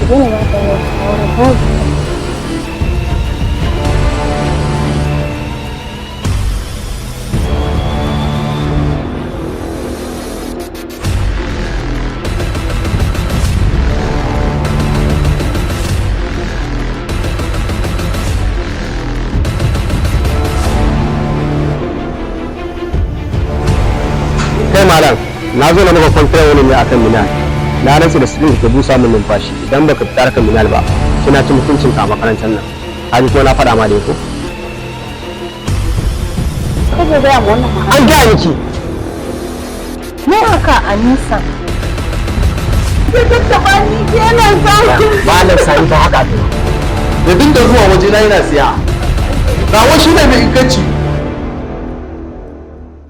daina ba ta yau shawara kawai. Kai malam, na zo na maka kwantar wani ne akan Minal. Na rantsa da sirrin ka busa min numfashi idan baka fitar kan Minal ba. Kina ci mutuncin ka a makarantar nan. Haji ko na faɗa ma da ko? Kaje ga mu wannan An ga miki. mu haka Anisa. Ke tattaba ni kenan sa. Malam sai ta haka to. Da dinga zuwa waje na yana siya. Ga wani shi ne mai inganci